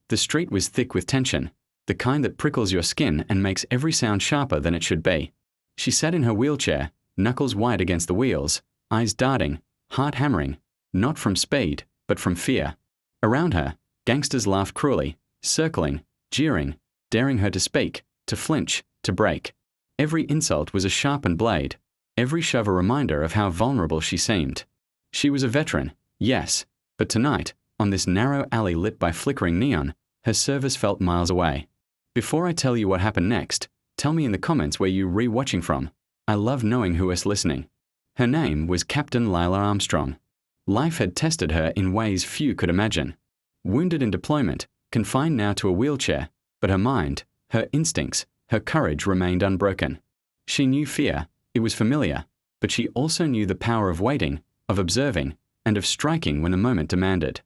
The street was thick with tension, the kind that prickles your skin and makes every sound sharper than it should be. She sat in her wheelchair, knuckles white against the wheels, eyes darting, heart hammering, not from speed, but from fear. Around her, gangsters laughed cruelly, circling, jeering, daring her to speak, to flinch, to break. Every insult was a sharpened blade, every shove a reminder of how vulnerable she seemed. She was a veteran, yes, but tonight, on this narrow alley lit by flickering neon, her service felt miles away. Before I tell you what happened next, tell me in the comments where you re-watching from. I love knowing who is listening. Her name was Captain Lila Armstrong. Life had tested her in ways few could imagine. Wounded in deployment, confined now to a wheelchair, but her mind, her instincts, her courage remained unbroken. She knew fear, it was familiar, but she also knew the power of waiting, of observing, and of striking when the moment demanded.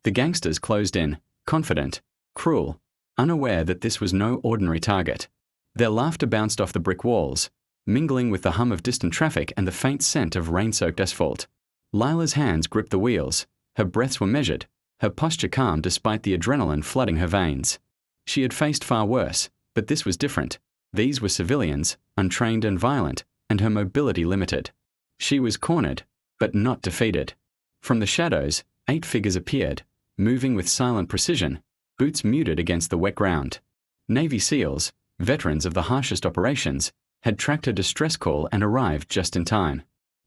The gangsters closed in, confident, cruel, unaware that this was no ordinary target. Their laughter bounced off the brick walls, mingling with the hum of distant traffic and the faint scent of rain-soaked asphalt. Lila's hands gripped the wheels, her breaths were measured, her posture calm despite the adrenaline flooding her veins. She had faced far worse, but this was different. These were civilians, untrained and violent, and her mobility limited. She was cornered, but not defeated. From the shadows, 8 figures appeared, moving with silent precision, boots muted against the wet ground. Navy SEALs, veterans of the harshest operations, had tracked her distress call and arrived just in time.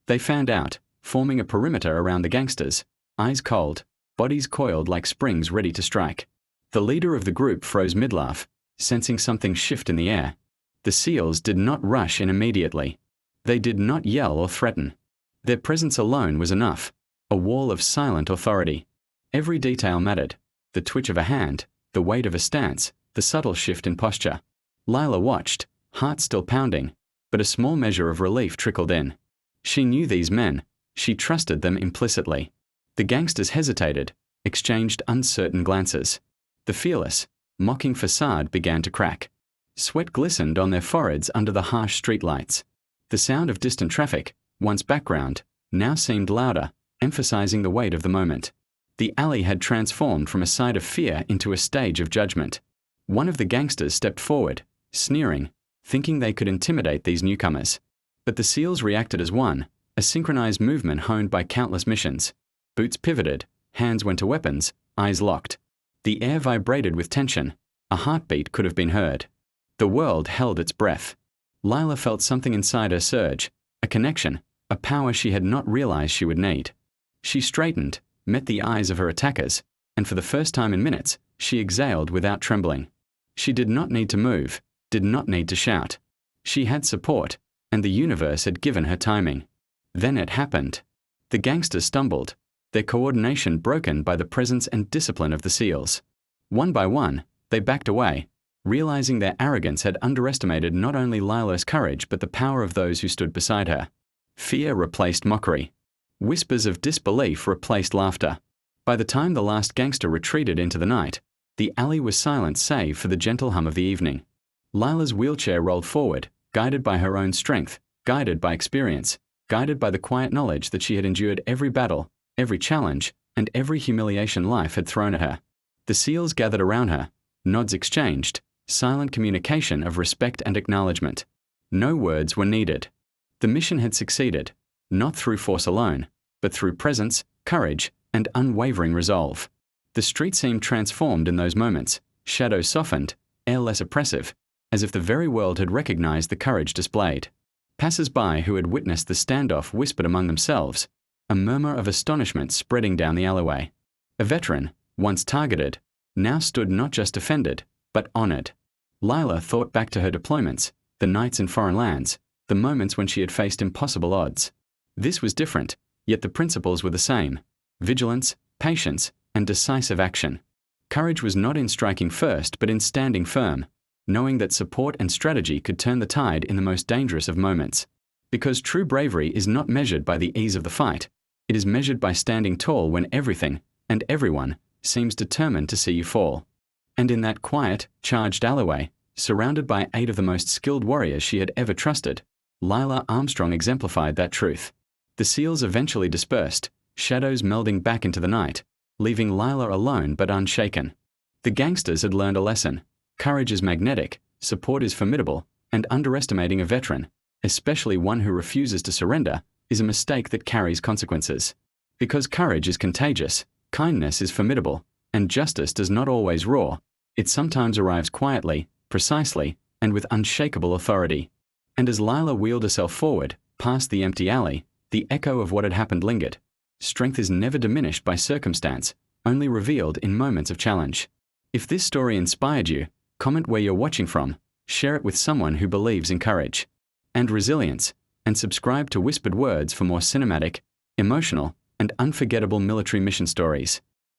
They fanned out, forming a perimeter around the gangsters, eyes cold, bodies coiled like springs ready to strike. The leader of the group froze mid-laugh, sensing something shift in the air. The SEALs did not rush in immediately. They did not yell or threaten. Their presence alone was enough, a wall of silent authority. Every detail mattered, the twitch of a hand, the weight of a stance, the subtle shift in posture. Lila watched, heart still pounding, but a small measure of relief trickled in. She knew these men, she trusted them implicitly. The gangsters hesitated, exchanged uncertain glances. The fearless, mocking facade began to crack. Sweat glistened on their foreheads under the harsh streetlights. The sound of distant traffic, once background, now seemed louder, emphasizing the weight of the moment. The alley had transformed from a site of fear into a stage of judgment. One of the gangsters stepped forward, sneering, thinking they could intimidate these newcomers. But the SEALs reacted as one, a synchronized movement honed by countless missions. Boots pivoted, hands went to weapons, eyes locked. The air vibrated with tension. A heartbeat could have been heard. The world held its breath. Lila felt something inside her surge, a connection, a power she had not realized she would need. She straightened, met the eyes of her attackers, and for the first time in minutes, she exhaled without trembling. She did not need to move, did not need to shout. She had support, and the universe had given her timing. Then it happened. The gangsters stumbled, their coordination broken by the presence and discipline of the SEALs. One by one, they backed away, realizing their arrogance had underestimated not only Lila's courage but the power of those who stood beside her. Fear replaced mockery. Whispers of disbelief replaced laughter. By the time the last gangster retreated into the night, the alley was silent save for the gentle hum of the evening. Lila's wheelchair rolled forward, guided by her own strength, guided by experience, guided by the quiet knowledge that she had endured every battle, every challenge, and every humiliation life had thrown at her. The SEALs gathered around her, nods exchanged, silent communication of respect and acknowledgement. No words were needed. The mission had succeeded, not through force alone, but through presence, courage, and unwavering resolve. The street seemed transformed in those moments, shadows softened, air less oppressive, as if the very world had recognized the courage displayed. Passers-by who had witnessed the standoff whispered among themselves, a murmur of astonishment spreading down the alleyway. A veteran, once targeted, now stood not just offended, but honored. Lila thought back to her deployments, the nights in foreign lands, the moments when she had faced impossible odds. This was different, yet the principles were the same: vigilance, patience, and decisive action. Courage was not in striking first, but in standing firm, knowing that support and strategy could turn the tide in the most dangerous of moments. Because true bravery is not measured by the ease of the fight, it is measured by standing tall when everything, and everyone, seems determined to see you fall. And in that quiet, charged alleyway, surrounded by 8 of the most skilled warriors she had ever trusted, Lila Armstrong exemplified that truth. The SEALs eventually dispersed, shadows melding back into the night, leaving Lila alone but unshaken. The gangsters had learned a lesson. Courage is magnetic, support is formidable, and underestimating a veteran, especially one who refuses to surrender, is a mistake that carries consequences. Because courage is contagious, kindness is formidable, and justice does not always roar. It sometimes arrives quietly, precisely, and with unshakable authority. And as Lila wheeled herself forward, past the empty alley, the echo of what had happened lingered. Strength is never diminished by circumstance, only revealed in moments of challenge. If this story inspired you, comment where you're watching from, share it with someone who believes in courage and resilience, and subscribe to Whispered Words for more cinematic, emotional, and unforgettable military mission stories.